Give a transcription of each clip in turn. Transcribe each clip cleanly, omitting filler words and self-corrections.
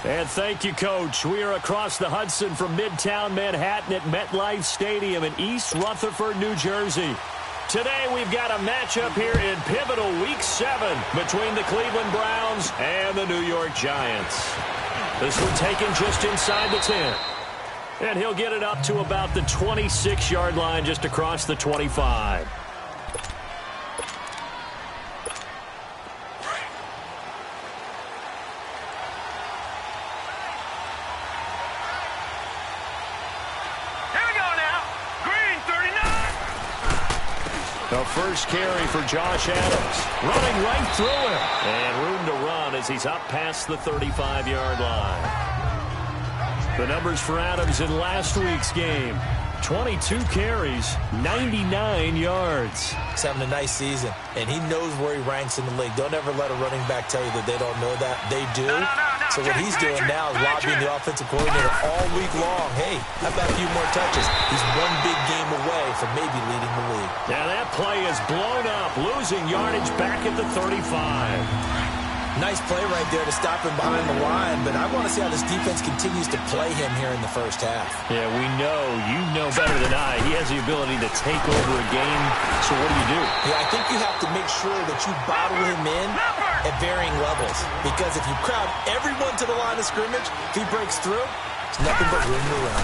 And thank you, Coach. We are across the Hudson from Midtown Manhattan at MetLife Stadium in East Rutherford, New Jersey. Today we've got a matchup here in pivotal Week 7 between the Cleveland Browns and the New York Giants. This one taken just inside the 10. And he'll get it up to about the 26-yard line just across the 25. The first carry for Josh Adams. Running right through him. And room to run as he's up past the 35-yard line. The numbers for Adams in last week's game. 22 carries, 99 yards. He's having a nice season, and he knows where he ranks in the league. Don't ever let a running back tell you that they don't know that. They do. So what he's doing now is lobbying the offensive coordinator all week long. Hey, how about a few more touches? He's one big game away from maybe leading the league. Now that play is blown up, losing yardage back at the 35. Nice play right there to stop him behind the line, but I want to see how this defense continues to play him here in the first half. Yeah, we know, you know better than I, he has the ability to take over a game. So what do? Yeah, I think you have to make sure that you bottle him in at varying levels, because if you crowd everyone to the line of scrimmage, if he breaks through, it's nothing but room to run.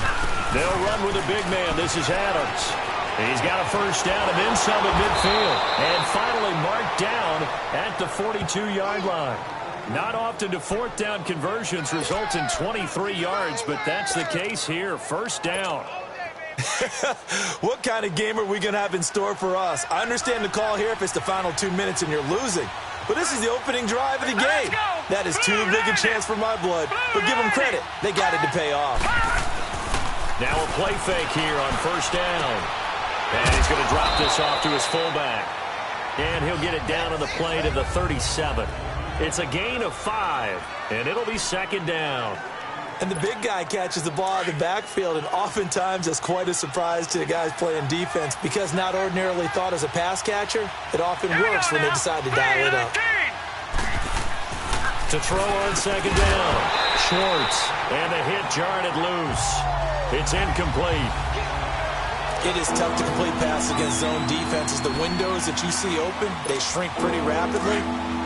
They'll run with a big man. This is Adams. He's got a first down and then some at midfield. And finally marked down at the 42-yard line. Not often do fourth down conversions result in 23 yards, but that's the case here. First down. What kind of game are we going to have in store for us? I understand the call here if it's the final 2 minutes and you're losing. But this is the opening drive of the game. That is too big a chance for my blood. But give them credit. They got it to pay off. Now a play fake here on first down. And he's going to drop this off to his fullback. And he'll get it down on the play to the 37. It's a gain of 5, and it'll be second down. And the big guy catches the ball out of the backfield, and oftentimes that's quite a surprise to the guys playing defense, because not ordinarily thought as a pass catcher, it often works when they decide to dial it up. To throw on second down, Schwartz, and the hit jarred it loose. It's incomplete. It is tough to complete passes against zone defenses. The windows that you see open, they shrink pretty rapidly.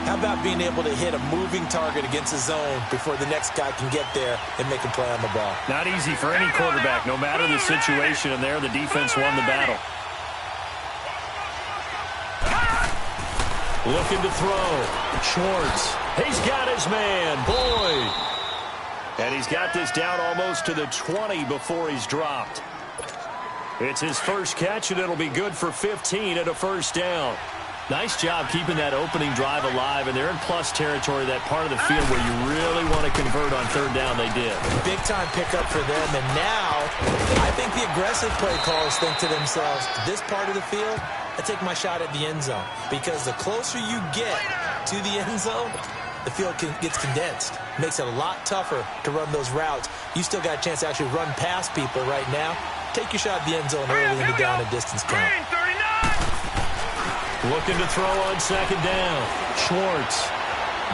How about being able to hit a moving target against a zone before the next guy can get there and make a play on the ball? Not easy for any quarterback, no matter the situation, and there the defense won the battle. Looking to throw. Schwartz. He's got his man, Boyd. And he's got this down almost to the 20 before he's dropped. It's his first catch, and it'll be good for 15 at a first down. Nice job keeping that opening drive alive, and they're in plus territory, that part of the field where you really want to convert on third down. They did. Big-time pickup for them, and now I think the aggressive play callers think to themselves, this part of the field, I take my shot at the end zone, because the closer you get to the end zone, the field gets condensed. Makes it a lot tougher to run those routes. You still got a chance to actually run past people right now. Take your shot at the end zone early in the down and distance count. Looking to throw on second down. Schwartz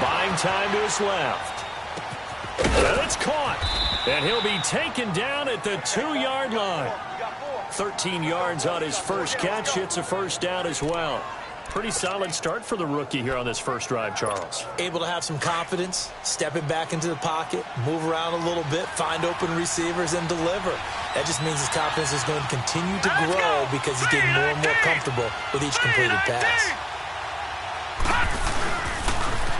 buying time to his left. And it's caught. And he'll be taken down at the 2-yard line. 13 yards on his first catch. It's a first down as well. Pretty solid start for the rookie here on this first drive, Charles. Able to have some confidence, stepping back into the pocket, move around a little bit, find open receivers, and deliver. That just means his confidence is going to continue to grow because he's getting more and more comfortable with each completed pass.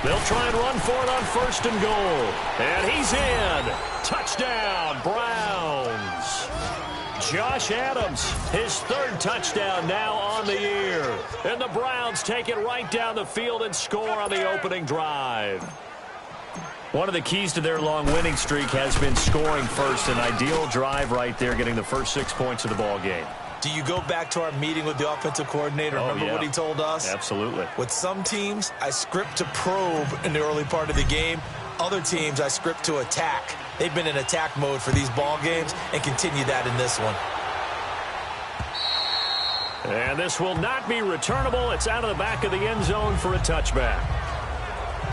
They'll try and run for it on first and goal. And he's in. Touchdown, Browns. Josh Adams, his third touchdown now on the year. And the Browns take it right down the field and score on the opening drive. One of the keys to their long winning streak has been scoring first. An ideal drive right there, getting the first 6 points of the ball game. Do you go back to our meeting with the offensive coordinator? Remember what he told us? Absolutely. With some teams, I script to probe in the early part of the game. Other teams, I script to attack. They've been in attack mode for these ball games and continue that in this one. And this will not be returnable. It's out of the back of the end zone for a touchback.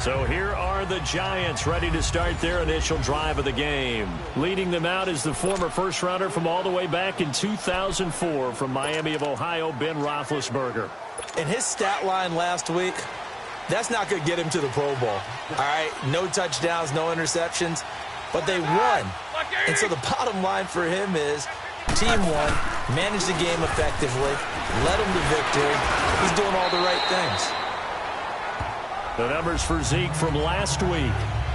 So here are the Giants ready to start their initial drive of the game. Leading them out is the former first-rounder from all the way back in 2004 from Miami of Ohio, Ben Roethlisberger. And his stat line last week, that's not going to get him to the Pro Bowl. All right, no touchdowns, no interceptions, but they won. And so the bottom line for him is team won, managed the game effectively, led them to victory. He's doing all the right things. The numbers for Zeke from last week.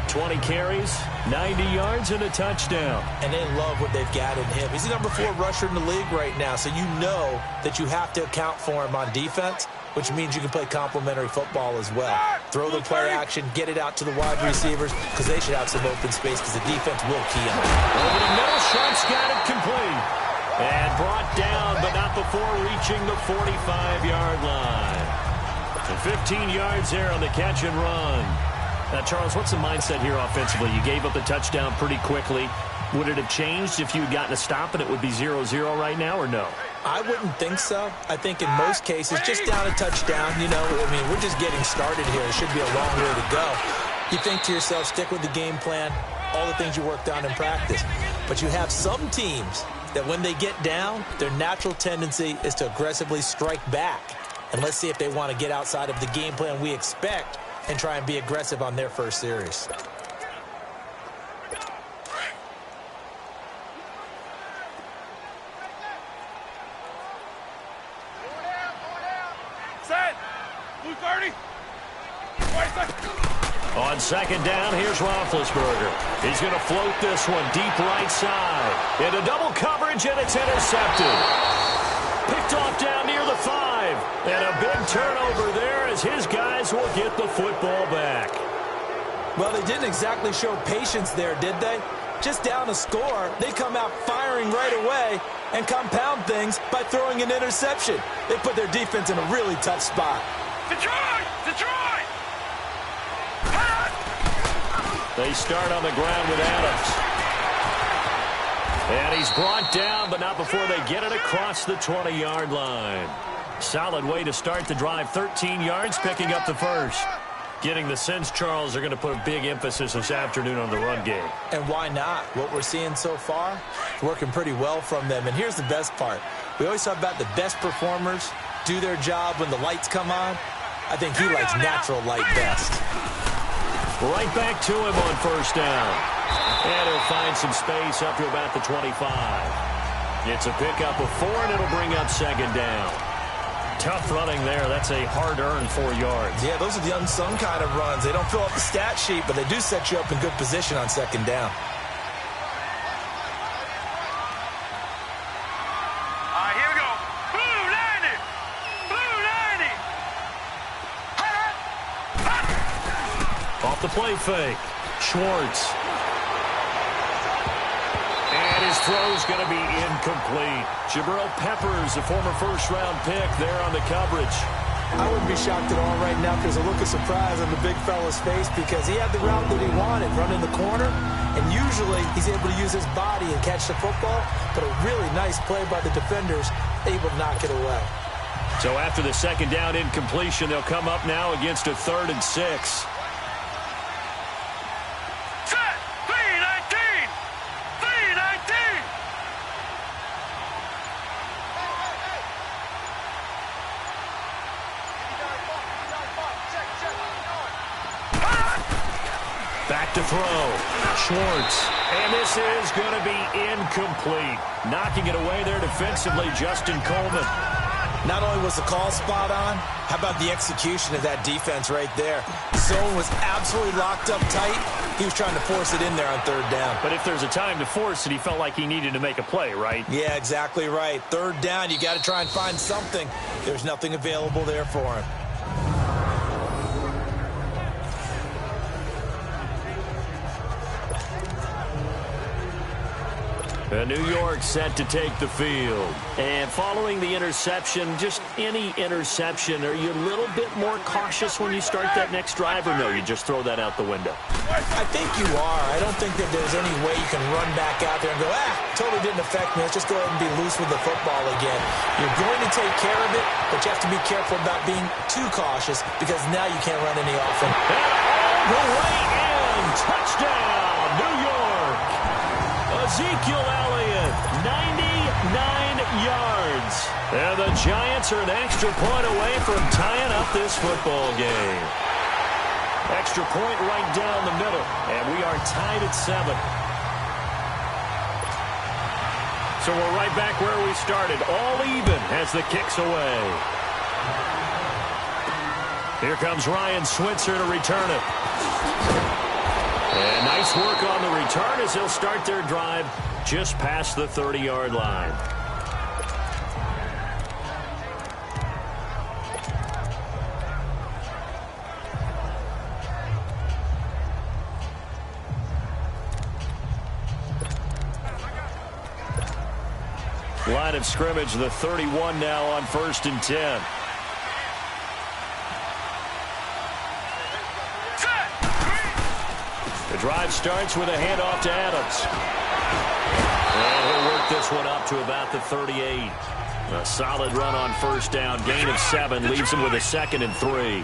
20 carries, 90 yards, and a touchdown. And they love what they've got in him. He's the number 4 rusher in the league right now, so you know that you have to account for him on defense, which means you can play complementary football as well. Throw the play action, get it out to the wide receivers, because they should have some open space, because the defense will key on it. Over the middle, Sharp's got it complete. And brought down, but not before reaching the 45-yard line. And 15 yards there on the catch and run. Now, Charles, what's the mindset here offensively? You gave up the touchdown pretty quickly. Would it have changed if you had gotten a stop and it would be 0-0 right now, or no? I wouldn't think so. I think in most cases, just down a touchdown, you know, I mean, we're just getting started here. It should be a long way to go. You think to yourself, stick with the game plan, all the things you worked on in practice. But you have some teams that when they get down, their natural tendency is to aggressively strike back. And let's see if they want to get outside of the game plan we expect and try and be aggressive on their first series. Set. Blue 30. On second down, here's Roethlisberger. He's going to float this one deep right side. Into double coverage, and it's intercepted. Picked off down near the 5. And a big turnover there as his guys will get the football back. Well, they didn't exactly show patience there, did they? Just down a score, they come out firing right away and compound things by throwing an interception. They put their defense in a really tough spot. Detroit! Detroit! They start on the ground with Adams. And he's brought down, but not before they get it across the 20-yard line. Solid way to start the drive. 13 yards, picking up the first. Getting the sense, Charles, they're going to put a big emphasis this afternoon on the run game. And why not? What we're seeing so far, working pretty well from them. And here's the best part. We always talk about the best performers do their job when the lights come on. I think he likes natural light best. Right back to him on first down. And he'll find some space up to about the 25. It's a pickup of 4, and it'll bring up second down. Tough running there. That's a hard-earned 4 yards. Yeah, those are the unsung kind of runs. They don't fill up the stat sheet, but they do set you up in good position on second down. All right, here we go. Blue 90! Blue 90! Off the play fake. Schwartz. And his throw's going to be incomplete. Jabril Peppers, a former first-round pick there on the coverage. I wouldn't be shocked at all right now because a look of surprise on the big fella's face because he had the route that he wanted, running the corner, and usually he's able to use his body and catch the football, but a really nice play by the defenders, able to knock it away. So after the second down incompletion, they'll come up now against a 3rd and 6. Back to throw. Schwartz. And this is going to be incomplete. Knocking it away there defensively, Justin Coleman. Not only was the call spot on, how about the execution of that defense right there? Zone was absolutely locked up tight. He was trying to force it in there on 3rd down. But if there's a time to force it, he felt like he needed to make a play, right? Yeah, exactly right. 3rd down, you got to try and find something. There's nothing available there for him. And New York set to take the field. And following the interception, just any interception, are you a little bit more cautious when you start that next drive, or no, you just throw that out the window? I think you are. I don't think that there's any way you can run back out there and go, totally didn't affect me. Let's just go ahead and be loose with the football again. You're going to take care of it, but you have to be careful about being too cautious because now you can't run any offense. way in. Touchdown, New York. Ezekiel Elliott, 99 yards. And the Giants are an extra point away from tying up this football game. Extra point right down the middle, and we are tied at 7. So we're right back where we started, all even as the kick's away. Here comes Ryan Switzer to return it. And nice work on the return as they'll start their drive just past the 30-yard line. Line of scrimmage, the 31 now on 1st and 10. The drive starts with a handoff to Adams. And he'll work this one up to about the 38. A solid run on 1st down. Gain of 7 leaves him with a 2nd and 3.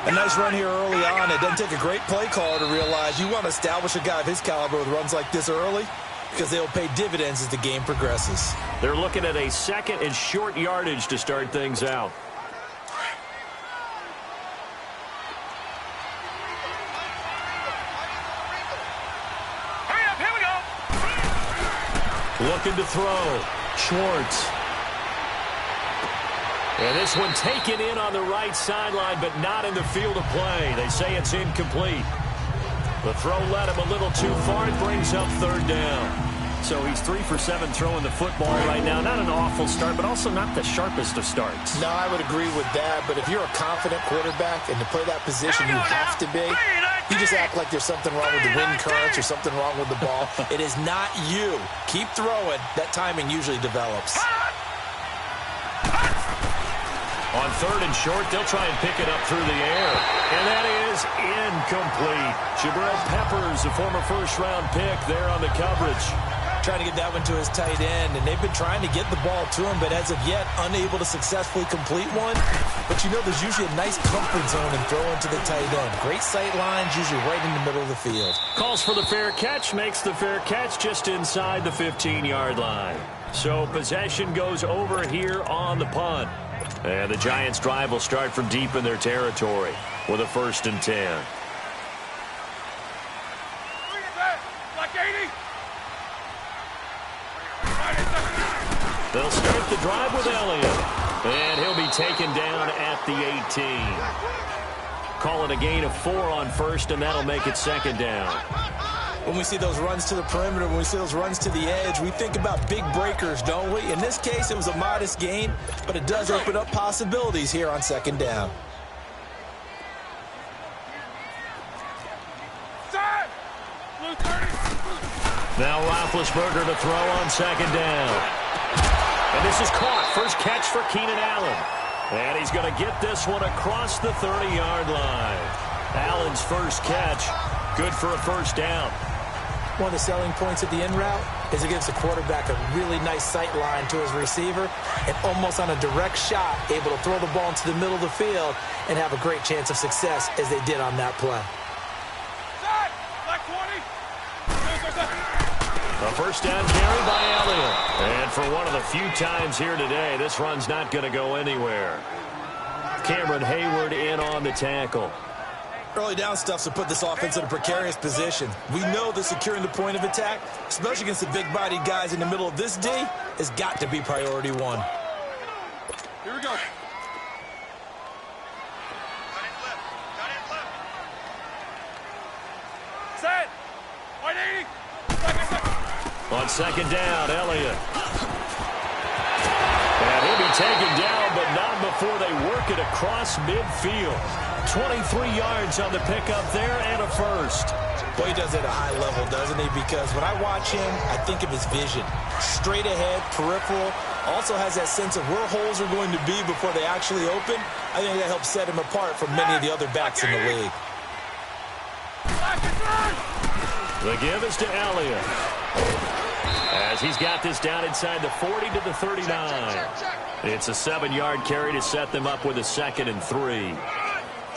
A nice run here early on. It doesn't take a great play caller to realize you want to establish a guy of his caliber with runs like this early, because they'll pay dividends as the game progresses. They're looking at a 2nd and short yardage to start things out. Hurry up, here we go. Looking to throw. Schwartz. And this one taken in on the right sideline, but not in the field of play. They say it's incomplete. The throw led him a little too far. It brings up 3rd down. So he's 3 for 7 throwing the football right now. Not an awful start, but also not the sharpest of starts. No, I would agree with that. But if you're a confident quarterback and to play that position, you have to be. You just act like there's something wrong with the wind currents or something wrong with the ball. It is not you. Keep throwing. That timing usually develops. On 3rd and short, they'll try and pick it up through the air. And that is incomplete. Jabril Peppers, a former first-round pick there on the coverage. Trying to get that one to his tight end, and they've been trying to get the ball to him, but as of yet, unable to successfully complete one. But you know there's usually a nice comfort zone in throwing to the tight end. Great sight lines, usually right in the middle of the field. Calls for the fair catch, makes the fair catch just inside the 15-yard line. So possession goes over here on the punt. And the Giants' drive will start from deep in their territory with a 1st and 10. They'll start the drive with Elliott. And he'll be taken down at the 18. Calling a gain of 4 on 1st, and that'll make it 2nd down. When we see those runs to the perimeter, when we see those runs to the edge, we think about big breakers, don't we? In this case, it was a modest gain, but it does open up possibilities here on 2nd down. Now Roethlisberger to throw on 2nd down. And this is caught. First catch for Keenan Allen. And he's going to get this one across the 30-yard line. Allen's first catch, good for a 1st down. One of the selling points of the in route is it gives the quarterback a really nice sight line to his receiver, and almost on a direct shot, able to throw the ball into the middle of the field and have a great chance of success as they did on that play. A 1st down carry by Elliott. And for one of the few times here today, this run's not going to go anywhere. Cameron Hayward in on the tackle. Early down stuff to put this offense in a precarious position. We know that securing the point of attack, especially against the big-bodied guys in the middle of this D, has got to be priority 1. Here we go. Set. 180. On 2nd down, Elliott. And he'll be taken down, but not before they work it across midfield. 23 yards on the pickup there and a 1st. Boy, he does it at a high level, doesn't he? Because when I watch him, I think of his vision. Straight ahead, peripheral. Also has that sense of where holes are going to be before they actually open. I think that helps set him apart from many of the other backs in the league. The give is to Elliott. As he's got this down inside the 40 to the 39. It's a 7-yard carry to set them up with a 2nd and 3.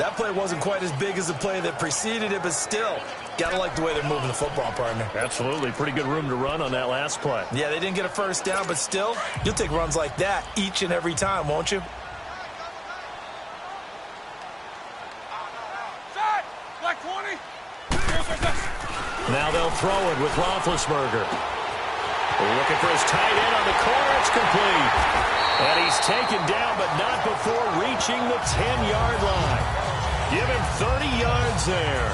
That play wasn't quite as big as the play that preceded it, but still, got to like the way they're moving the football, partner. Absolutely. Pretty good room to run on that last play. Yeah, they didn't get a first down, but still, you'll take runs like that each and every time, won't you? Now they'll throw it with Roethlisberger. Looking for his tight end on the corner. It's complete. And he's taken down, but not before reaching the 10-yard line. Give him 30 yards there.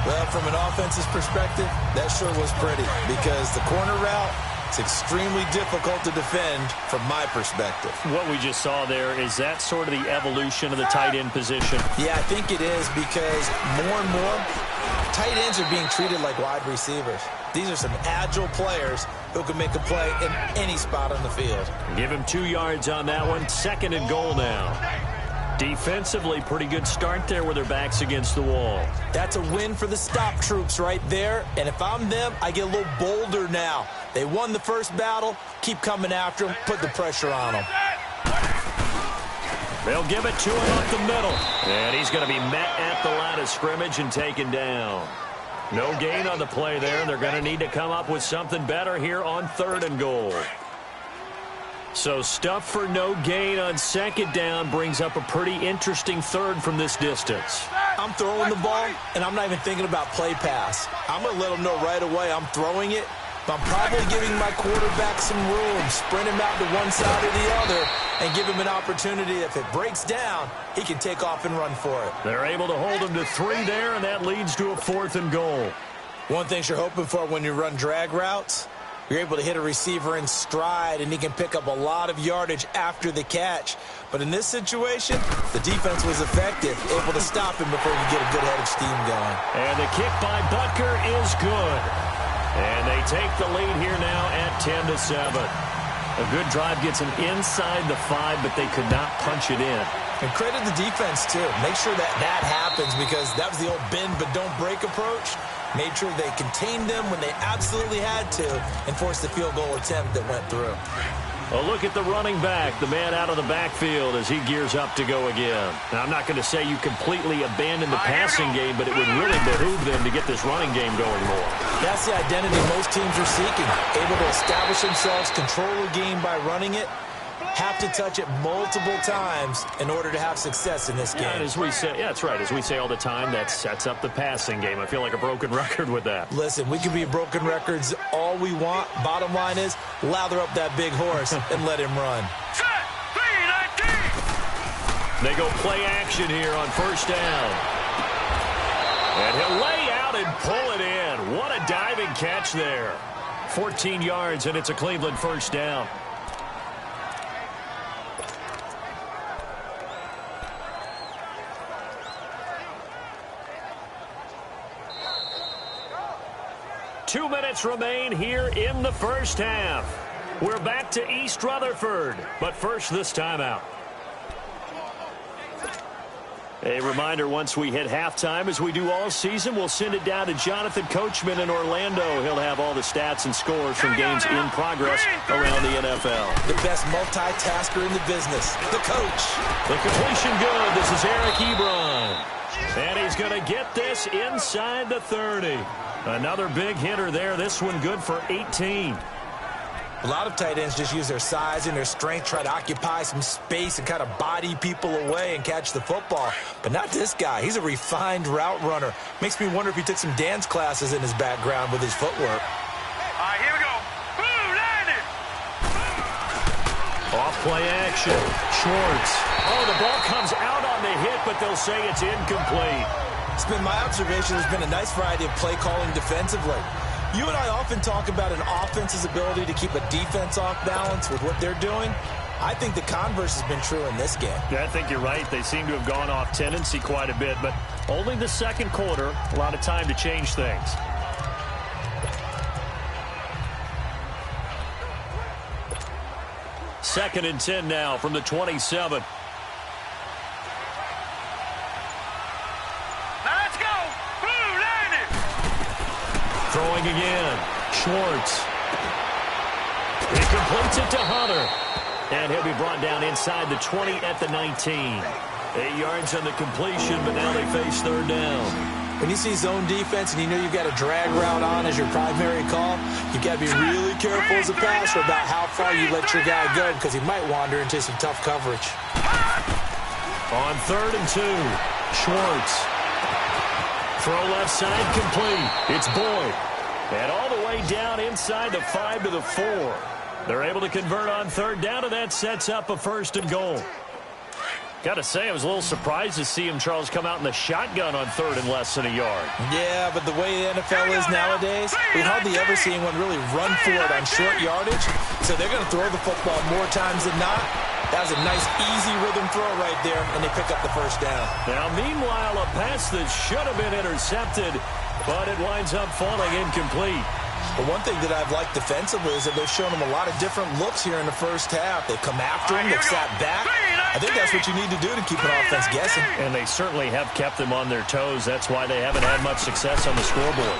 Well, from an offense's perspective, that sure was pretty because the corner route is extremely difficult to defend from my perspective. What we just saw there, is that sort of the evolution of the tight end position? Yeah, I think it is because more and more, tight ends are being treated like wide receivers. These are some agile players who can make a play in any spot on the field. Give him 2 yards on that one. 2nd and goal now. Defensively, pretty good start there with their backs against the wall. That's a win for the stop troops right there. And if I'm them, I get a little bolder now. They won the first battle. Keep coming after them. Put the pressure on them. They'll give it to him up the middle. And he's going to be met at the line of scrimmage and taken down. No gain on the play there. They're going to need to come up with something better here on 3rd and goal. So stuff for no gain on 2nd down brings up a pretty interesting 3rd from this distance. I'm throwing the ball, and I'm not even thinking about play pass. I'm going to let them know right away I'm throwing it, but I'm probably giving my quarterback some room, sprint him out to one side or the other, and give him an opportunity. If it breaks down, he can take off and run for it. They're able to hold him to 3 there, and that leads to a 4th and goal. One thing you're hoping for when you run drag routes, you're able to hit a receiver in stride, and he can pick up a lot of yardage after the catch. But in this situation, the defense was effective, able to stop him before you get a good head of steam going. And the kick by Butker is good. And they take the lead here now at 10-7. A good drive gets them inside the 5, but they could not punch it in. And credit the defense, too. Make sure that happens because that was the old bend but don't break approach. Made sure they contained them when they absolutely had to and forced the field goal attempt that went through. A look at the running back, the man out of the backfield as he gears up to go again. Now, I'm not going to say you completely abandon the passing game, but it would really behoove them to get this running game going more. That's the identity most teams are seeking. Able to establish themselves, control the game by running it, have to touch it multiple times in order to have success in this game. Yeah, as we say, yeah, that's right. As we say all the time, that sets up the passing game. I feel like a broken record with that. Listen, we can be broken records all we want. Bottom line is, lather up that big horse and let him run. They go play action here on 1st down. And he'll lay out and pull it in. What a diving catch there. 14 yards, and it's a Cleveland 1st down. Two minutes remain here in the 1st half. We're back to East Rutherford, but first this timeout. A reminder, once we hit halftime, as we do all season, we'll send it down to Jonathan Coachman in Orlando. He'll have all the stats and scores from games in progress around the NFL. The best multitasker in the business, the coach. The completion good. This is Eric Ebron. And he's going to get this inside the 30. Another big hitter there. This one good for 18. A lot of tight ends just use their size and their strength, try to occupy some space and kind of body people away and catch the football. But not this guy. He's a refined route runner. Makes me wonder if he took some dance classes in his background with his footwork. All right, here we go. Boom, landed. Off play action. Schwartz. Oh, the ball comes out on the hit, but they'll say it's incomplete. It's been my observation there's been a nice variety of play calling defensively. You and I often talk about an offense's ability to keep a defense off balance with what they're doing. I think the converse has been true in this game. Yeah, I think you're right. They seem to have gone off tendency quite a bit, but only the 2nd quarter, a lot of time to change things. Second and 10 now from the 27. Throwing again. Schwartz. He completes it to Hunter. And he'll be brought down inside the 20 at the 19. 8 yards on the completion, but now they face third down. When you see zone defense and you know you've got a drag route on as your primary call, you've got to be really careful as a passer about how far you let your guy go because he might wander into some tough coverage. On 3rd and 2, Schwartz. Throw left side complete. It's Boyd. And all the way down inside the 5 to the 4. They're able to convert on 3rd down, and that sets up a 1st and goal. Got to say, I was a little surprised to see him, Charles, come out in the shotgun on 3rd and less than a yard. Yeah, but the way the NFL is nowadays, we hardly ever see anyone really run for it on short yardage. So they're going to throw the football more times than not. That was a nice, easy rhythm throw right there, and they pick up the 1st down. Now, meanwhile, a pass that should have been intercepted, but it winds up falling incomplete. But one thing that I've liked defensively is that they've shown them a lot of different looks here in the 1st half. They've come after him, they've sat back. I think that's what you need to do to keep an offense guessing. And they certainly have kept them on their toes. That's why they haven't had much success on the scoreboard.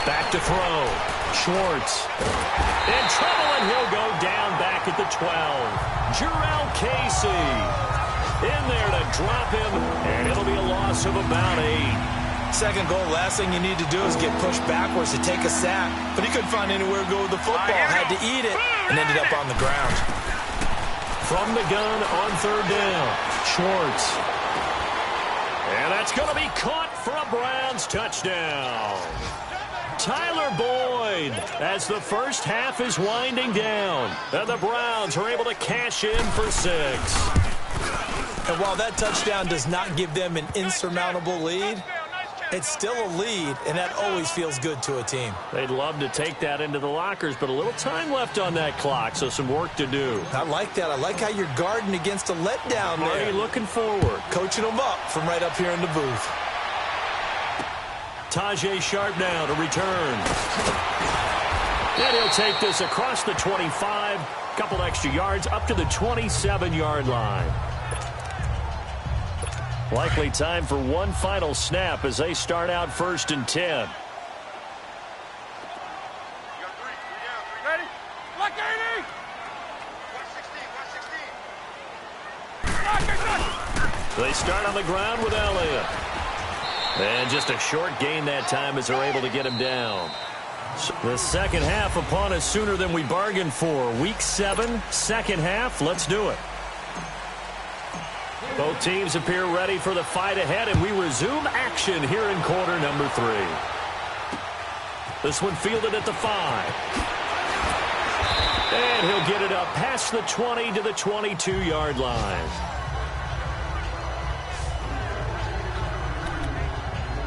Back to throw. Schwartz. In trouble, and he'll go down back at the 12. Jurrell Casey in there to drop him, and it'll be a loss of about 8. 2nd goal, last thing you need to do is get pushed backwards to take a sack. But he couldn't find anywhere to go with the football, had to eat it, and ended up on the ground. From the gun on 3rd down, Schwartz. And that's going to be caught for a Browns touchdown. Tyler Boyd as the 1st half is winding down. And the Browns are able to cash in for 6. And while that touchdown does not give them an insurmountable lead, it's still a lead, and that always feels good to a team. They'd love to take that into the lockers, but a little time left on that clock, so some work to do. I like that. I like how you're guarding against a letdown there. Already looking forward. Coaching them up from right up here in the booth. Tajae Sharpe now to return. And he'll take this across the 25, couple extra yards up to the 27-yard line. Likely time for one final snap as they start out 1st and 10. Ready? Look, 80! 116. They start on the ground with Elliott. And just a short gain that time as they're able to get him down. The 2nd half upon us sooner than we bargained for. Week 7, 2nd half. Let's do it. Both teams appear ready for the fight ahead, and we resume action here in quarter number 3. This one fielded at the 5. And he'll get it up past the 20 to the 22-yard line.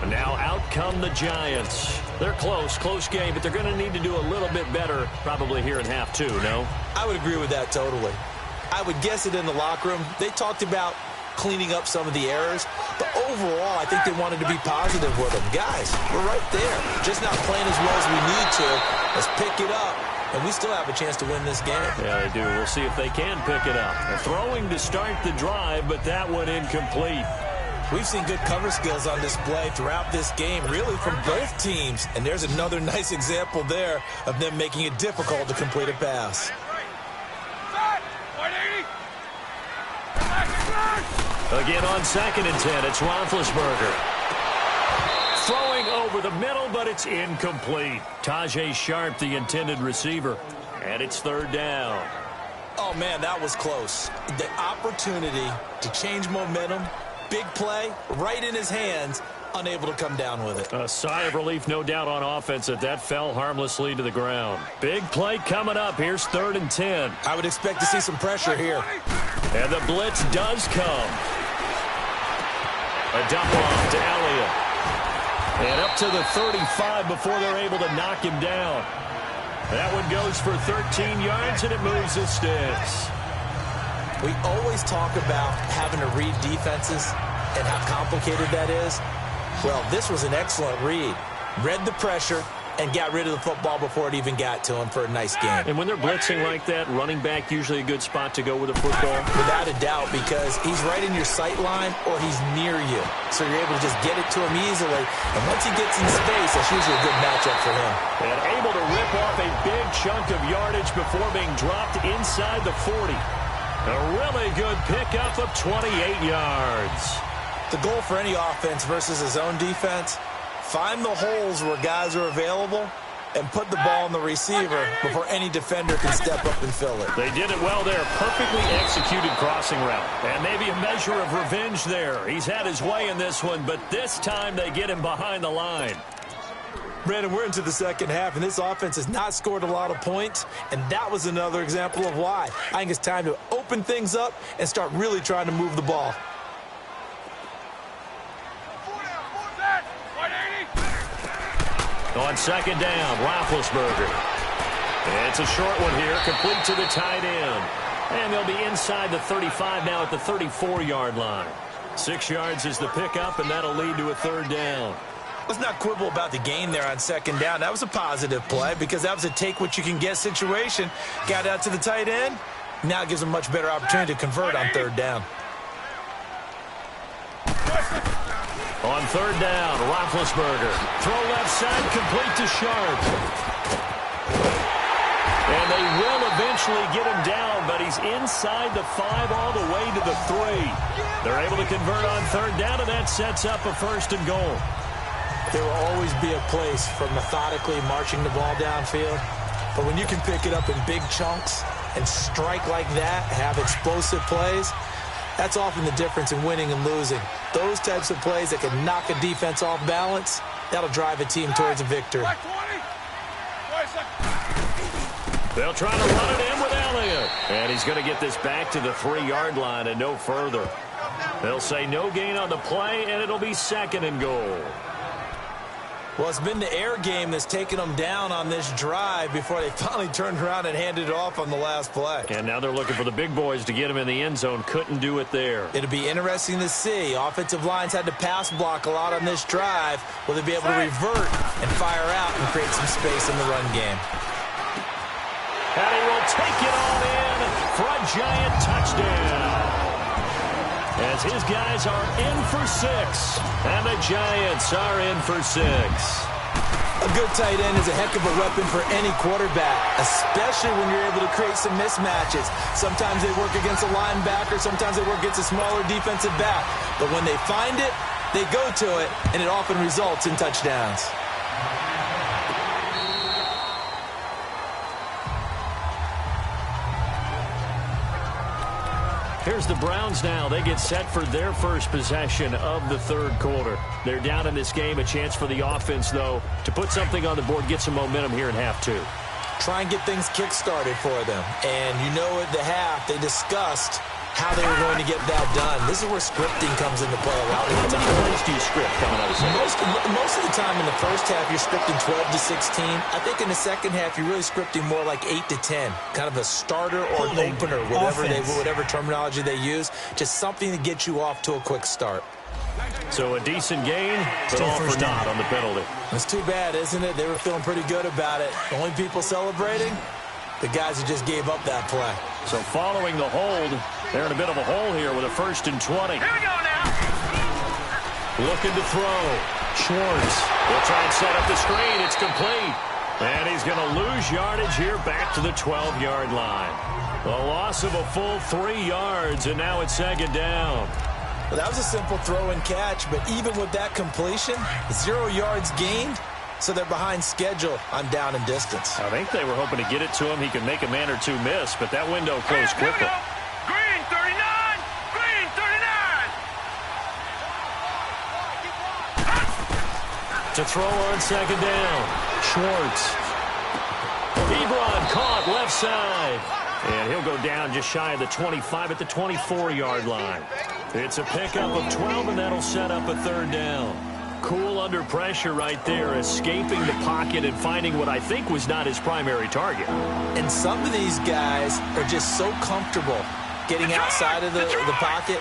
And now out come the Giants. They're close game, but they're going to need to do a little bit better probably here in half 2, no? I would agree with that totally. I would guess it in the locker room. They talked about cleaning up some of the errors, but overall, I think they wanted to be positive with them. Guys, we're right there. Just not playing as well as we need to. Let's pick it up, and we still have a chance to win this game. Yeah, they do. We'll see if they can pick it up. They're throwing to start the drive, but that one incomplete. We've seen good cover skills on display throughout this game, really from both teams, and there's another nice example there of them making it difficult to complete a pass. Again on 2nd and 10, it's Roethlisberger. Throwing over the middle, but it's incomplete. Tajae Sharpe, the intended receiver. And it's 3rd down. Oh, man, that was close. The opportunity to change momentum, big play, right in his hands, unable to come down with it. A sigh of relief, no doubt, on offense that fell harmlessly to the ground. Big play coming up. Here's 3rd and 10. I would expect to see some pressure here. And the blitz does come. A dump off to Elliott. And up to the 35 before they're able to knock him down. That one goes for 13 yards, and it moves the sticks. We always talk about having to read defenses and how complicated that is. Well, this was an excellent read. Read the pressure and got rid of the football before it even got to him for a nice game. And when they're blitzing like that, running back usually a good spot to go with a football? Without a doubt, because he's right in your sight line or he's near you. So you're able to just get it to him easily. And once he gets in space, that's usually a good matchup for him. And able to rip off a big chunk of yardage before being dropped inside the 40. A really good pickup of 28 yards. The goal for any offense versus his own defense, find the holes where guys are available and put the ball on the receiver before any defender can step up and fill it. They did it well there. Perfectly executed crossing route. And maybe a measure of revenge there. He's had his way in this one, but this time they get him behind the line. Brandon, we're into the second half, and this offense has not scored a lot of points, and that was another example of why. I think it's time to open things up and start really trying to move the ball. On second down, Roethlisberger. It's a short one here, complete to the tight end. And they'll be inside the 35 now at the 34-yard line. 6 yards is the pickup, and that'll lead to a third down. Let's not quibble about the gain there on second down. That was a positive play because that was a take-what-you-can-get situation. Got out to the tight end. Now it gives them a much better opportunity to convert on third down. On third down, Roethlisberger. Throw left side, complete to Sharp. And they will eventually get him down, but he's inside the 5 all the way to the 3. They're able to convert on third down, and that sets up a first and goal. There will always be a place for methodically marching the ball downfield. But when you can pick it up in big chunks and strike like that, have explosive plays, that's often the difference in winning and losing. Those types of plays that can knock a defense off balance, that'll drive a team towards a victory. They'll try to run it in with Elliott. And he's going to get this back to the 3-yard line and no further. They'll say no gain on the play, and it'll be second and goal. Well, it's been the air game that's taken them down on this drive before they finally turned around and handed it off on the last play. And now they're looking for the big boys to get him in the end zone. Couldn't do it there. It'll be interesting to see. Offensive lines had to pass block a lot on this drive. Will they be able to revert and fire out and create some space in the run game? And he will take it all in for a giant touchdown. As his guys are in for 6, and the Giants are in for 6. A good tight end is a heck of a weapon for any quarterback, especially when you're able to create some mismatches. Sometimes they work against a linebacker, sometimes they work against a smaller defensive back. But when they find it, they go to it, and it often results in touchdowns. Here's the Browns now. They get set for their first possession of the third quarter. They're down in this game. A chance for the offense, though, to put something on the board, get some momentum here in half 2. Try and get things kick-started for them. And you know at the half, they discussed how they were going to get that done. This is where scripting comes into play a lot of the time. How many plays do you script coming out of the second? Most of the time in the first half, you're scripting 12 to 16. I think in the second half, you're really scripting more like 8 to 10. Kind of a starter or an opener, whatever terminology they use. Just something to get you off to a quick start. So a decent gain, but all for naught on the penalty. It's too bad, isn't it? They were feeling pretty good about it. The only people celebrating, the guys who just gave up that play. So following the hold, they're in a bit of a hole here with a first and 20. Here we go now. Looking to throw. Schwartz will try and set up the screen. It's complete. And he's going to lose yardage here back to the 12-yard line. A loss of a full 3 yards, and now it's second down. Well, that was a simple throw and catch, but even with that completion, 0 yards gained, so they're behind schedule on down and distance. I think they were hoping to get it to him. He could make a man or two miss, but that window closed quickly. Green 39! Green 39! To throw on second down. Schwartz. Ebron caught left side. And he'll go down just shy of the 25 at the 24-yard line. It's a pickup of 12, and that'll set up a third down. Cool under pressure right there, escaping the pocket and finding what I think was not his primary target. And some of these guys are just so comfortable getting outside of the pocket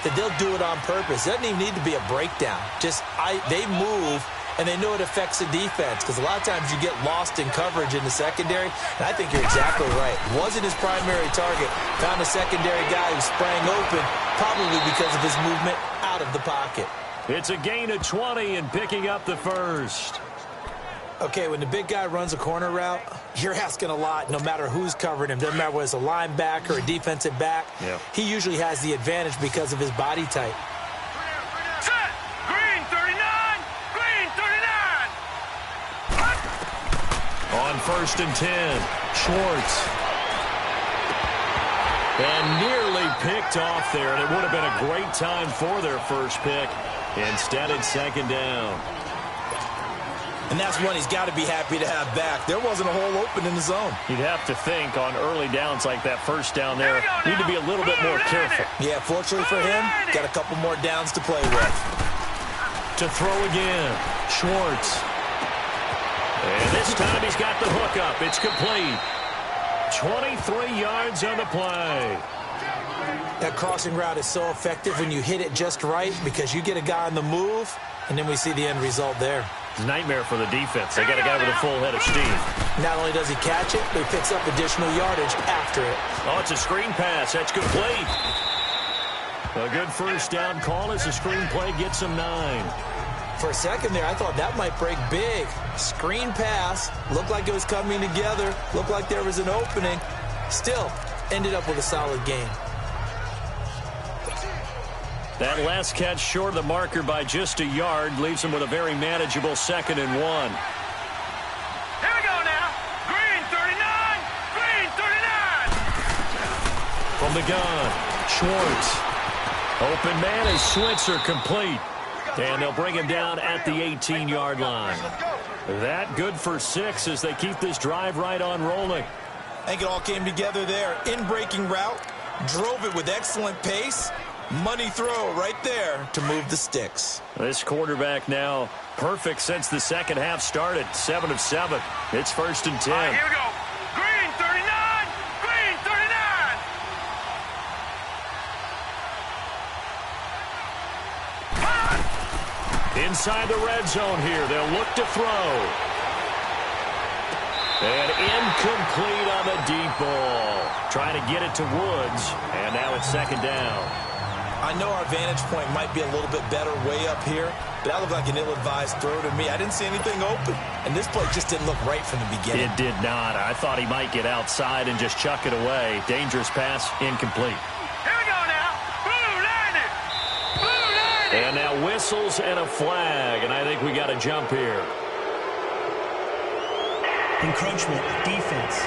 that they'll do it on purpose. It doesn't even need to be a breakdown. They move, and they know it affects the defense, because a lot of times you get lost in coverage in the secondary, and I think you're exactly right. Wasn't his primary target. Found a secondary guy who sprang open, probably because of his movement out of the pocket. It's a gain of 20 and picking up the first. Okay, when the big guy runs a corner route, you're asking a lot no matter who's covering him. Doesn't matter whether it's a linebacker or a defensive back. Yeah. He usually has the advantage because of his body type. Set. Green 39. Green 39. On 1st and 10, Schwartz. And nearly picked off there, and it would have been a great time for their first pick. Instead, it's 2nd down. And that's one he's got to be happy to have back. There wasn't a hole open in the zone. You'd have to think on early downs like that first down there, need to be a little bit more careful. Yeah, fortunately for him, got a couple more downs to play with. To throw again, Schwartz. And this time he's got the hook up. It's complete. 23 yards on the play. That crossing route is so effective when you hit it just right because you get a guy on the move, and then we see the end result there. It's a nightmare for the defense. They got a guy with a full head of steam. Not only does he catch it, but he picks up additional yardage after it. Oh, it's a screen pass. That's complete. A good first down call as the screen play gets him 9. For a second there, I thought that might break big. Screen pass. Looked like it was coming together. Looked like there was an opening. Still, ended up with a solid game. That last catch short of the marker by just a yard leaves him with a very manageable 2nd and 1. Here we go now. Green 39. Green 39. From the gun, Schwartz. Open man is Switzer, complete. And they'll bring him down at the 18-yard line. That good for 6 as they keep this drive right on rolling. I think it all came together there. In-breaking route, drove it with excellent pace. Money throw right there to move the sticks. This quarterback now perfect since the second half started. 7 of 7. It's 1st and 10. All right, here we go. Green 39. Green 39. Inside the red zone here. They'll look to throw. And incomplete on the deep ball. Trying to get it to Woods. And now it's 2nd down. I know our vantage point might be a little bit better way up here, but that looked like an ill-advised throw to me. I didn't see anything open, and this play just didn't look right from the beginning. It did not. I thought he might get outside and just chuck it away. Dangerous pass, incomplete. Here we go now. Blue 90. Blue 90. And now whistles and a flag, and I think we got a jump here. Encroachment, defense.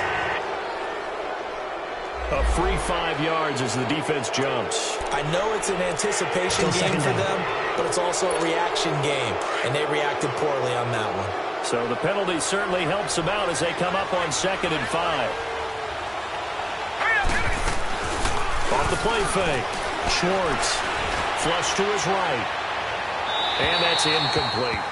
A free 5 yards as the defense jumps. I know it's an anticipation game for them, but it's also a reaction game, and they reacted poorly on that one. So the penalty certainly helps them out as they come up on 2nd and 5. Off the play fake. Schwartz. Flush to his right. And that's incomplete.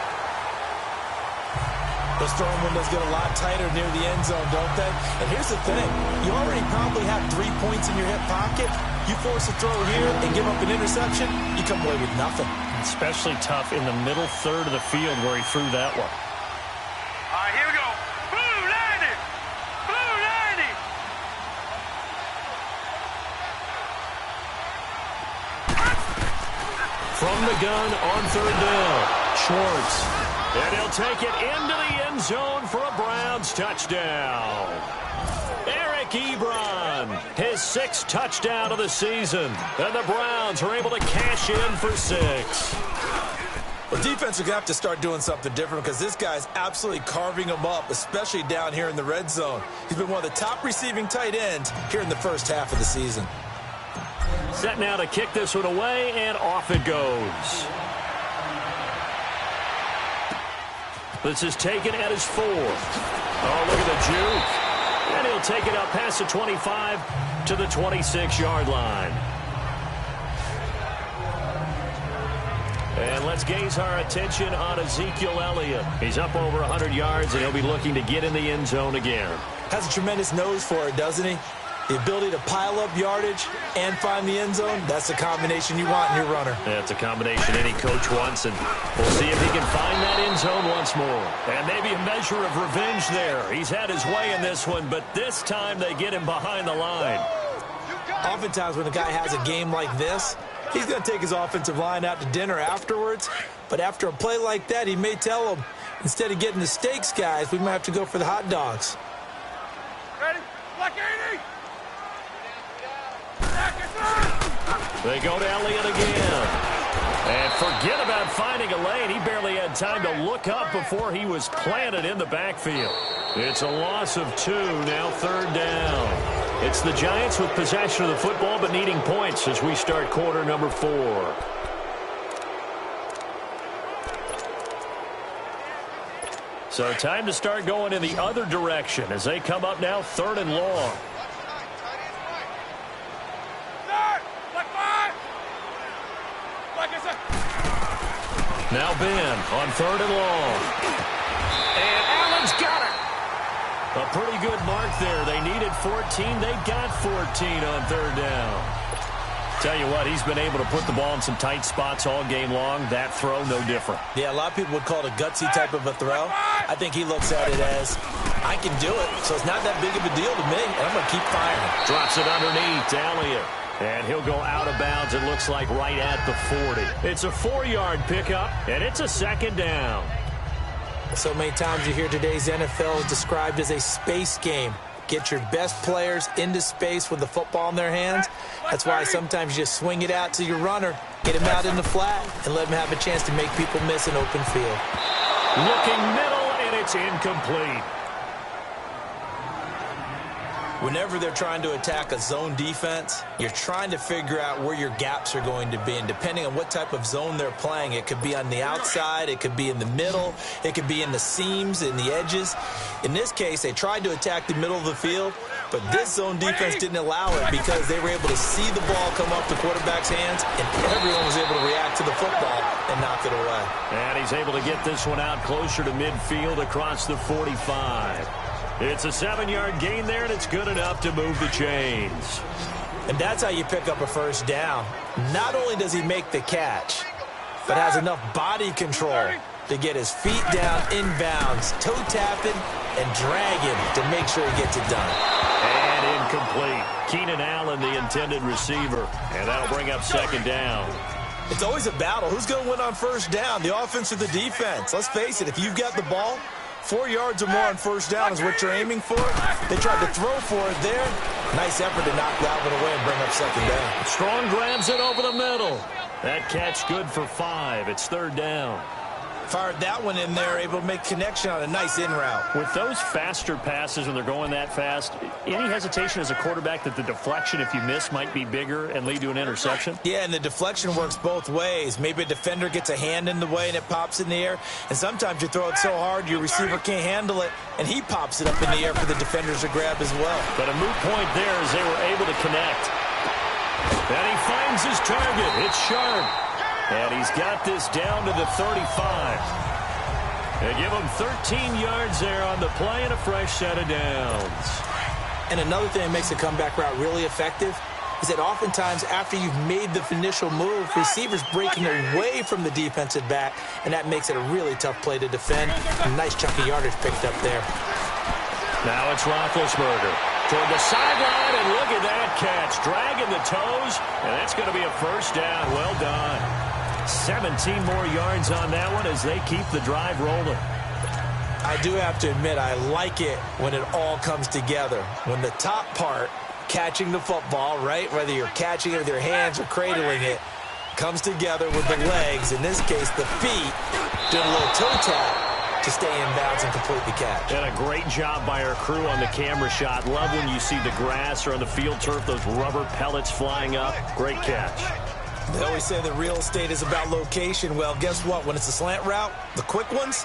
Those throwing windows get a lot tighter near the end zone, don't they? And here's the thing. You already probably have 3 points in your hip pocket. You force a throw here and give up an interception, you come away with nothing. Especially tough in the middle third of the field where he threw that one. All right, here we go. Blue 90. Blue 90. From the gun on 3rd down. Schwartz. And he'll take it into the end zone for a Browns touchdown. Eric Ebron, his 6th touchdown of the season. And the Browns are able to cash in for 6. Well, defense are going to have to start doing something different because this guy's absolutely carving them up, especially down here in the red zone. He's been one of the top receiving tight ends here in the first half of the season. Set now to kick this one away, and off it goes. This is taken at his 4th. Oh, look at the juke. And he'll take it up past the 25 to the 26-yard line. And let's gaze our attention on Ezekiel Elliott. He's up over 100 yards, and he'll be looking to get in the end zone again. Has a tremendous nose for it, doesn't he? The ability to pile up yardage and find the end zone, that's the combination you want in your runner. That's a combination any coach wants, and we'll see if he can find that end zone once more. And maybe a measure of revenge there. He's had his way in this one, but this time they get him behind the line. Oftentimes when a guy has a game like this, he's going to take his offensive line out to dinner afterwards. But after a play like that, he may tell them, Instead of getting the steaks, guys, we might have to go for the hot dogs. Ready? Black 80! They go to Elliott again. And forget about finding a lane. He barely had time to look up before he was planted in the backfield. It's a loss of 2, now 3rd down. It's the Giants with possession of the football but needing points as we start quarter number 4. So time to start going in the other direction as they come up now 3rd and long. Now Ben on 3rd and long. And Allen's got it. A pretty good mark there. They needed 14. They got 14 on 3rd down. Tell you what, he's been able to put the ball in some tight spots all game long. That throw, no different. Yeah, a lot of people would call it a gutsy type of a throw. I think he looks at it as, I can do it, so it's not that big of a deal to me, and I'm going to keep firing. Drops it underneath to Elliott. And he'll go out of bounds, it looks like, right at the 40. It's a 4-yard pickup, and it's a 2nd down. So many times you hear today's NFL is described as a space game. Get your best players into space with the football in their hands. That's why sometimes you just swing it out to your runner, get him out in the flat, and let him have a chance to make people miss an open field. Looking middle, and it's incomplete. Whenever they're trying to attack a zone defense, you're trying to figure out where your gaps are going to be. And depending on what type of zone they're playing, it could be on the outside, it could be in the middle, it could be in the seams, in the edges. In this case, they tried to attack the middle of the field, but this zone defense didn't allow it because they were able to see the ball come off the quarterback's hands, and everyone was able to react to the football and knock it away. And he's able to get this one out closer to midfield across the 45. It's a 7-yard gain there, and it's good enough to move the chains. And that's how you pick up a 1st down. Not only does he make the catch, but has enough body control to get his feet down inbounds, toe tapping, and dragging to make sure he gets it done. And incomplete. Keenan Allen, the intended receiver. And that'll bring up 2nd down. It's always a battle. Who's going to win on 1st down, the offense or the defense? Let's face it, if you've got the ball, 4 yards or more on 1st down is what you're aiming for. They tried to throw for it there. Nice effort to knock that one away and bring up 2nd down. Strong grabs it over the middle. That catch good for 5. It's 3rd down. Fired that one in there, able to make connection on a nice in route. With those faster passes when they're going that fast, any hesitation as a quarterback that the deflection, if you miss, might be bigger and lead to an interception? Yeah, and the deflection works both ways. Maybe a defender gets a hand in the way and it pops in the air, and sometimes you throw it so hard your receiver can't handle it, and he pops it up in the air for the defenders to grab as well. But a moot point there as they were able to connect. And he finds his target. It's Sharp. And he's got this down to the 35. They give him 13 yards there on the play and a fresh set of downs. And another thing that makes a comeback route really effective is that oftentimes after you've made the initial move, receivers breaking away from the defensive back, and that makes it a really tough play to defend. A nice chunk of yardage picked up there. Now it's Roethlisberger toward the sideline, and look at that catch. Dragging the toes, and that's going to be a 1st down. Well done. 17 more yards on that one as they keep the drive rolling. I do have to admit, I like it when it all comes together. When the top part, catching the football, right, whether you're catching it with your hands or cradling it, comes together with the legs, in this case the feet, doing a little toe tap to stay in bounds and complete the catch. And a great job by our crew on the camera shot. Love when you see the grass or on the field turf, those rubber pellets flying up. Great catch. They always say that real estate is about location. Well, guess what? When it's a slant route, the quick ones,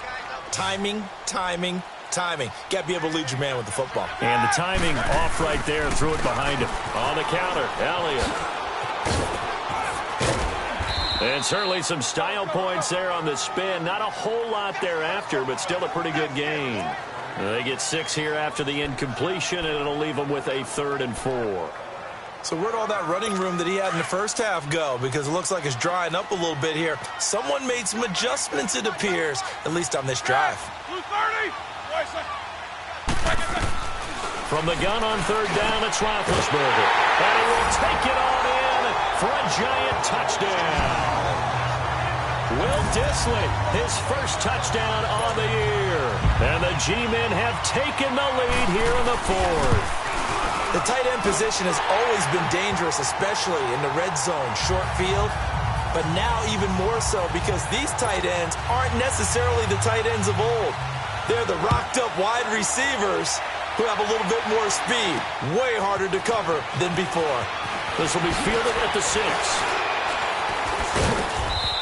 timing, timing, timing. Got to be able to lead your man with the football. And the timing off right there, threw it behind him. On the counter, Elliott. And certainly some style points there on the spin. Not a whole lot thereafter, but still a pretty good gain. They get 6 here after the incompletion, and it'll leave them with a 3rd and 4. So where'd all that running room that he had in the 1st half go? Because it looks like it's drying up a little bit here. Someone made some adjustments, it appears, at least on this drive. From the gun on 3rd down, it's Roethlisberger. And he will take it on in for a Giant touchdown. Will Dissly, his first touchdown on the year. And the G-men have taken the lead here in the fourth. The tight end position has always been dangerous, especially in the red zone, short field. But now even more so because these tight ends aren't necessarily the tight ends of old. They're the rocked-up wide receivers who have a little bit more speed. Way harder to cover than before. This will be fielded at the 6.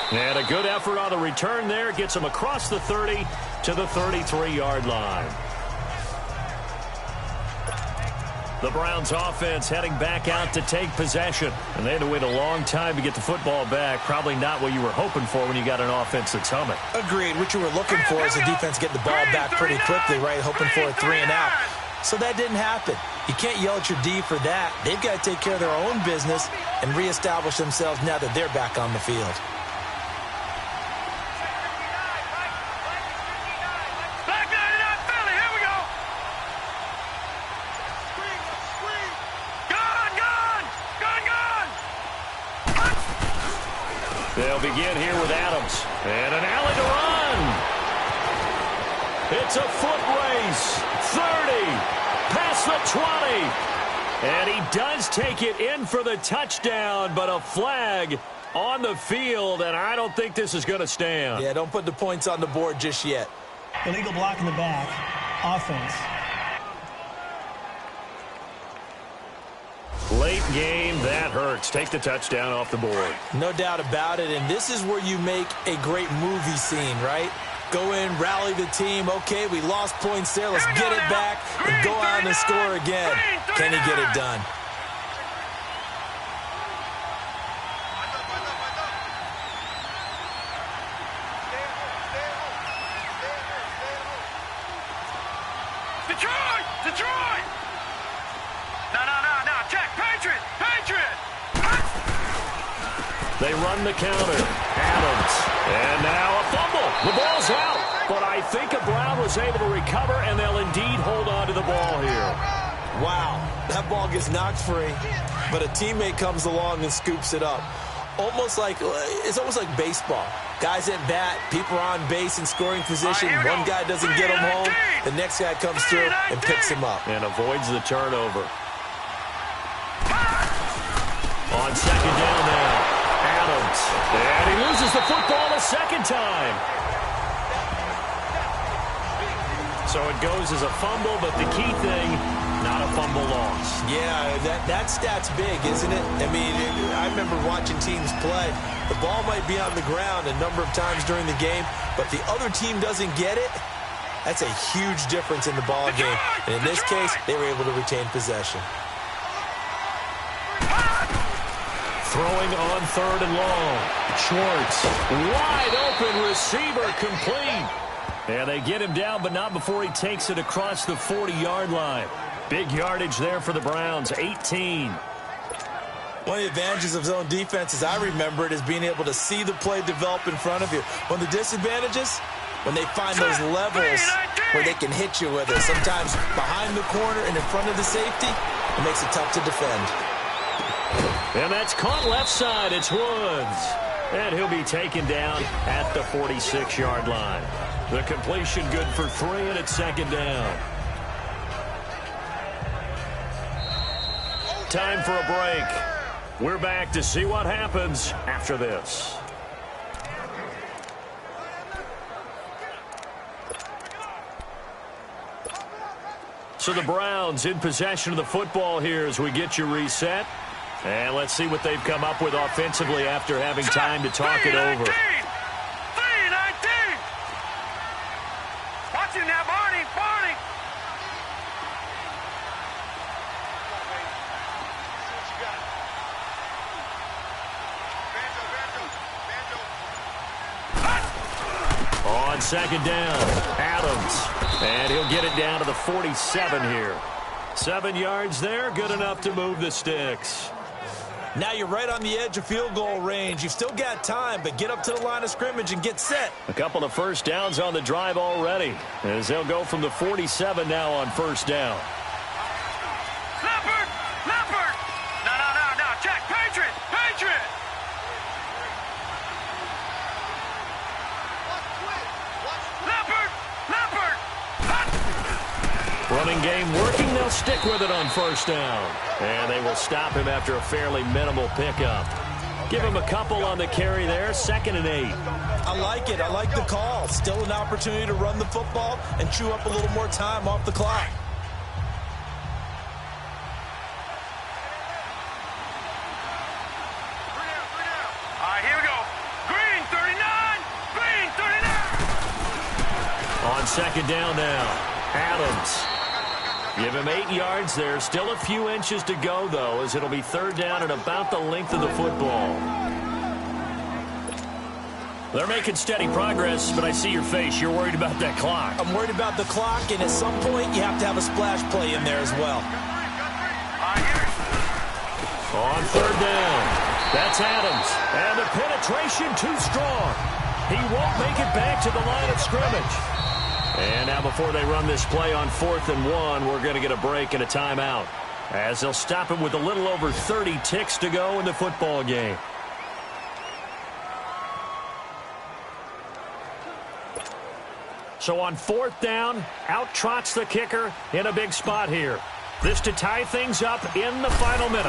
And a good effort on the return there. Gets him across the 30 to the 33-yard line. The Browns offense heading back out to take possession. And they had to wait a long time to get the football back. Probably not what you were hoping for when you got an offense that's humming. Agreed. What you were looking for is the defense getting the ball back pretty quickly, right? Hoping for a 3 and out. So that didn't happen. You can't yell at your D for that. They've got to take care of their own business and reestablish themselves now that they're back on the field. They'll begin here with Adams. And an alley to run. It's a foot race. 30. Past the 20. And he does take it in for the touchdown, but a flag on the field, and I don't think this is going to stand. Yeah, don't put the points on the board just yet. Illegal block in the back. Offense. Late game, that hurts. Take the touchdown off the board. No doubt about it, and this is where you make a great movie scene, right? Go in, rally the team. Okay, we lost points there. Let's get it back and go on and score again. Can he get it done? Detroit! Detroit! No, Jack, Patriot! They run the counter. Adams. And now a fumble. The ball's out. But I think a Brown was able to recover, and they'll indeed hold on to the ball here. Wow. That ball gets knocked free, but a teammate comes along and scoops it up. It's almost like baseball. Guys at bat, people are on base in scoring position. One guy doesn't get him home. The next guy comes through and picks him up. And avoids the turnover. On second down now, Adams. And he loses the football a second time. So it goes as a fumble, but the key thing, not a fumble loss. Yeah, that stat's big, isn't it? I mean, I remember watching teams play. The ball might be on the ground a number of times during the game, but the other team doesn't get it. That's a huge difference in the ball game. And in this case, they were able to retain possession. Throwing on third and long. Schwartz, wide open receiver, complete. And they get him down, but not before he takes it across the 40-yard line. Big yardage there for the Browns, 18. One of the advantages of zone defense, as I remember it, is being able to see the play develop in front of you. One of the disadvantages, when they find those levels where they can hit you with it. Sometimes behind the corner and in front of the safety, it makes it tough to defend. And that's caught left side. It's Woods. And he'll be taken down at the 46-yard line. The completion good for 3, and it's second down. Time for a break. We're back to see what happens after this. So the Browns in possession of the football here as we get you reset. And let's see what they've come up with offensively after having time to talk it over. 3-19. Watch him now, Barney. On second down, Adams. And he'll get it down to the 47 here. 7 yards there, good enough to move the sticks. Now you're right on the edge of field goal range. You've still got time, but get up to the line of scrimmage and get set. A couple of first downs on the drive already, as they'll go from the 47 now on first down. Leopard! No, Jack, Patriot! Running game working. They'll stick with it on first down. And they will stop him after a fairly minimal pickup. Give him a couple on the carry there. 2nd and 8. I like it. I like the call. Still an opportunity to run the football and chew up a little more time off the clock. All right, here we go. Green 39. Green 39. On 2nd down now, Adams. Give him 8 yards there. Still a few inches to go, though, as it'll be 3rd down and about the length of the football. They're making steady progress, but I see your face. You're worried about that clock. I'm worried about the clock, and at some point, you have to have a splash play in there as well. On 3rd down, that's Adams. And the penetration too strong. He won't make it back to the line of scrimmage. And now before they run this play on 4th and 1, we're going to get a break and a timeout, as they'll stop him with a little over 30 ticks to go in the football game. So on 4th down, out trots the kicker in a big spot here. This to tie things up in the final minute.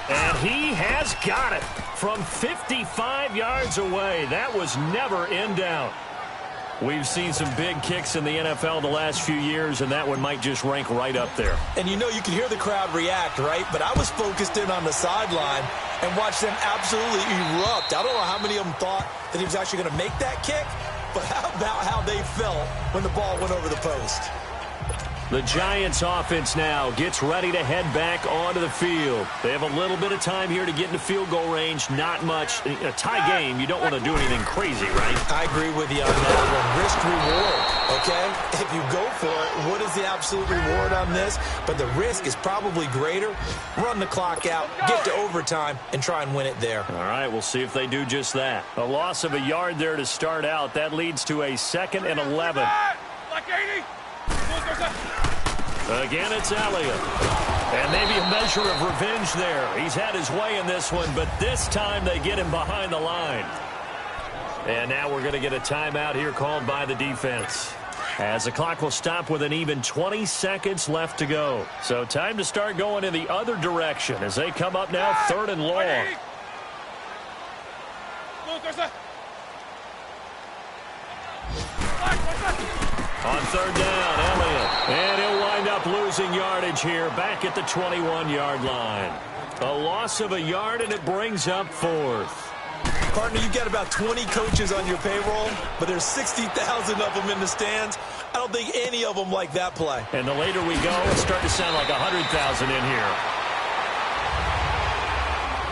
And he has got it from 55 yards away. That was never in doubt. We've seen some big kicks in the NFL the last few years, and that one might just rank right up there. And you know, you can hear the crowd react, right? But I was focused in on the sideline and watched them absolutely erupt. I don't know how many of them thought that he was actually going to make that kick, but how about how they felt when the ball went over the post? The Giants offense now gets ready to head back onto the field. They have a little bit of time here to get into field goal range. Not much. A tie game, you don't want to do anything crazy, right? I agree with you on that one. Risk-reward, okay? If you go for it, what is the absolute reward on this? But the risk is probably greater. Run the clock out, get to overtime, and try and win it there. All right, we'll see if they do just that. A loss of a yard there to start out. That leads to a 2nd and 11. Like 80. Again, it's Elliott. And maybe a measure of revenge there. He's had his way in this one, but this time they get him behind the line. And now we're going to get a timeout here called by the defense, as the clock will stop with an even 20 seconds left to go. So time to start going in the other direction as they come up now 3rd and long. On 3rd down, Elliott. And he'll wind up losing yardage here back at the 21-yard line. A loss of a yard, and it brings up 4th. Partner, you've got about 20 coaches on your payroll, but there's 60,000 of them in the stands. I don't think any of them like that play. And the later we go, it's starting to sound like 100,000 in here.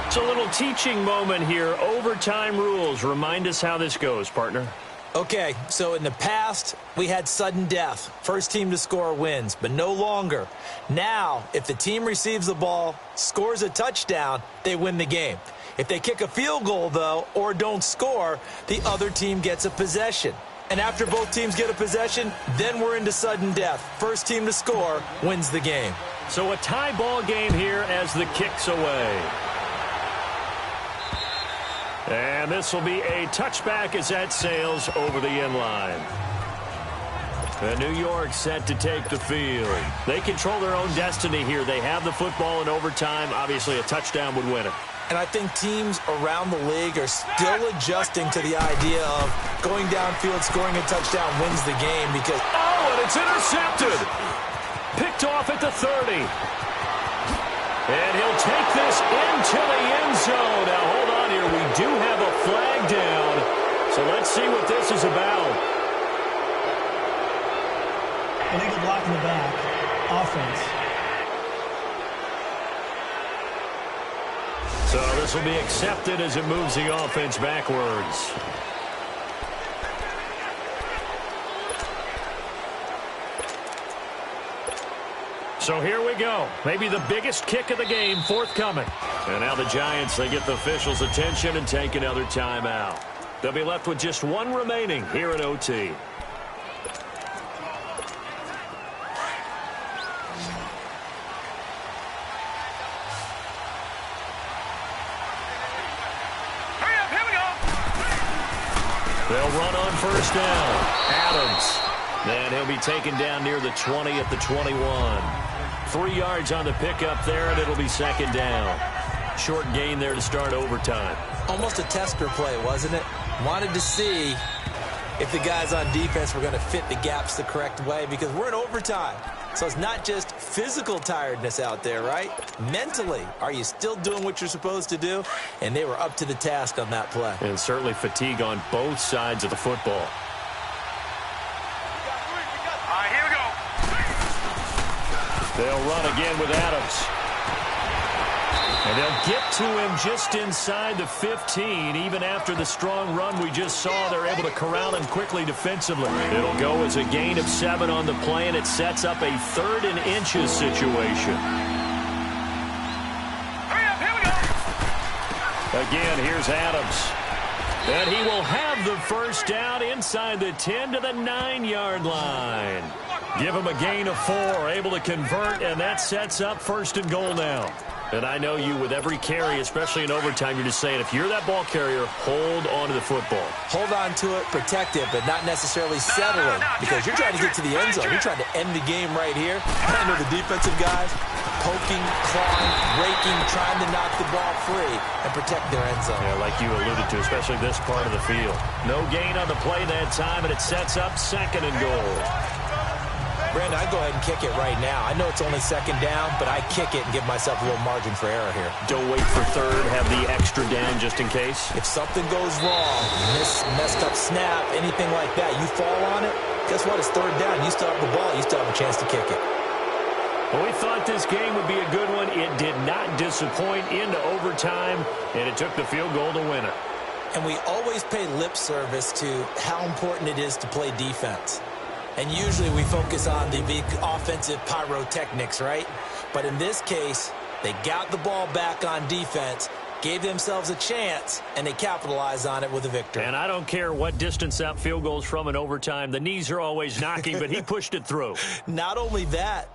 It's a little teaching moment here. Overtime rules. Remind us how this goes, partner. Okay, so in the past, we had sudden death. First team to score wins, but no longer. Now, if the team receives the ball, scores a touchdown, they win the game. If they kick a field goal, though, or don't score, the other team gets a possession. And after both teams get a possession, then we're into sudden death. First team to score wins the game. So a tie ball game here as the kick's away. And this will be a touchback as that sails over the end line. And New York set to take the field. They control their own destiny here. They have the football in overtime. Obviously, a touchdown would win it. And I think teams around the league are still adjusting to the idea of going downfield, scoring a touchdown wins the game because... Oh, and it's intercepted. Picked off at the 30. And he'll take this into the end zone. Now, hold on here. We do have a flag down. So let's see what this is about. Illegal block in the back. Offense. So this will be accepted as it moves the offense backwards. So here we go. Maybe the biggest kick of the game forthcoming. And now the Giants, they get the officials' attention and take another timeout. They'll be left with just one remaining here at OT. Hurry up, here we go. They'll run on first down. Adams. And he'll be taken down near the 20 at the 21. 3 yards on the pickup there, and it'll be second down. Short gain there to start overtime. Almost a tester play, wasn't it? Wanted to see if the guys on defense were going to fit the gaps the correct way, because we're in overtime. So it's not just physical tiredness out there, right? Mentally, are you still doing what you're supposed to do? And they were up to the task on that play. And certainly fatigue on both sides of the football. All right, here we go. They'll run again with Adams. And they'll get to him just inside the 15. Even after the strong run we just saw, they're able to corral him quickly defensively. It'll go as a gain of 7 on the play, and it sets up a 3rd and inches situation. Hurry up, here we go. Again, here's Adams. And he will have the first down inside the 10 to the 9-yard line. Give him a gain of 4, able to convert, and that sets up 1st and goal now. And I know you, with every carry, especially in overtime, you're just saying, if you're that ball carrier, hold on to the football. Hold on to it, protect it, but not necessarily settle it, because you're trying to get to the end zone. You're trying to end the game right here. I know the defensive guys poking, clawing, raking, trying to knock the ball free and protect their end zone. Yeah, like you alluded to, especially this part of the field. No gain on the play that time, and it sets up 2nd and goal. Brandon, I'd go ahead and kick it right now. I know it's only 2nd down, but I kick it and give myself a little margin for error here. Don't wait for 3rd, have the extra down just in case. If something goes wrong, messed up snap, anything like that, you fall on it, guess what? It's 3rd down. You still have the ball. You still have a chance to kick it. Well, we thought this game would be a good one. It did not disappoint into overtime, and it took the field goal to win it. And we always pay lip service to how important it is to play defense. And usually we focus on the big offensive pyrotechnics, right? But in this case, they got the ball back on defense, gave themselves a chance, and they capitalized on it with a victory. And I don't care what distance that field goes from in overtime. The knees are always knocking, but he pushed it through. Not only that,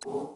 Oh.